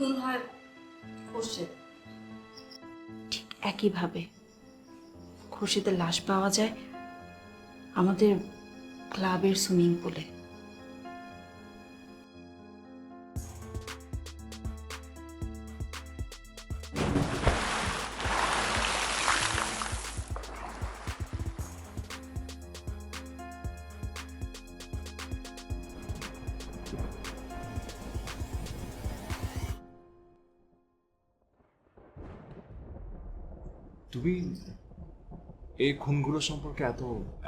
খুন হয় খোরশেদ, ঠিক একইভাবে খোরশেদের লাশ পাওয়া যায় আমাদের ক্লাবের সুইমিং পুলে। তুমি এই খুনগুলো সম্পর্কে এত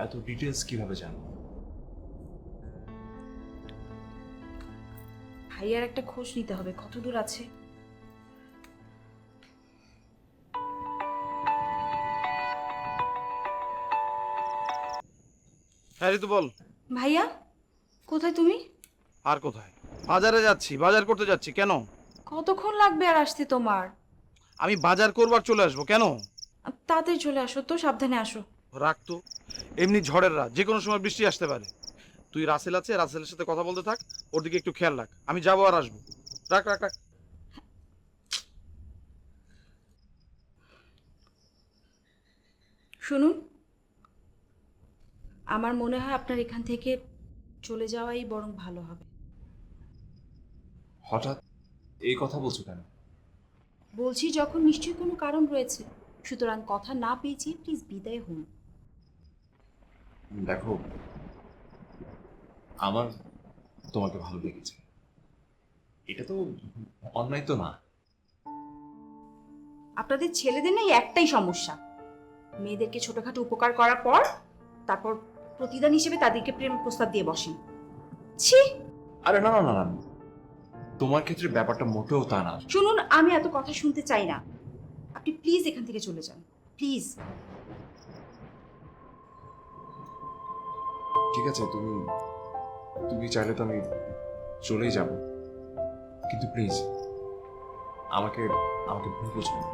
এত ডিটেলস কিভাবে জানো? ভাইয়ার একটা খোঁজ নিতে হবে, কত দূর আছে। হ্যাঁ ঋতু বল। ভাইয়া কোথায় তুমি? আর কোথায়? বাজারে যাচ্ছি, বাজার করতে যাচ্ছি। কেন? কতক্ষণ লাগবে আর আসতে তোমার? আমি বাজার করবার চলে আসবো। কেন? তাড়াতাড়ি চলে আসো তো, সাবধানে আসো। রাখ তো, এমনি ঝড়ের রাত, যে কোনো সময় বৃষ্টি আসতে পারে। তুই রাসেল আছে, রাসেলের সাথে কথা বলতে থাক, ওর দিকে একটু খেয়াল রাখ। আমি যাবো আর আসবো। রাখ রাখ রাখ। শুনুন, আমার মনে হয় আপনার এখান থেকে চলে যাওয়াই বরং ভালো হবে। হঠাৎ এই কথা বলছো কেন? বলছি যখন নিশ্চয়ই কোনো কারণ রয়েছে, সুতরাং কথা না পেয়েছি, প্লিজ বিদায় হন। দেখো, আমার তোমাকে ভালো লেগেছে, এটা তো অন্যায় তো না। আপনাদের ছেলেদের না এই একটাই সমস্যা, মেয়েদেরকে ছোটখাটো উপকার করার পর তারপর প্রতিদান হিসেবে তাদেরকে প্রেম প্রস্তাব দিয়ে বসেন। ছি! আরে না না না না, তোমার ক্ষেত্রে ব্যাপারটা মোটেও তা না। শুনুন, আমি এত কথা শুনতে চাই না, আপনি প্লিজ এখান থেকে চলে যান, প্লিজ। ঠিক আছে, তুমি তুমি চাইলে তো আমি চলেই যাব, কিন্তু প্লিজ আমাকে আমাকে ভুল বুঝো না।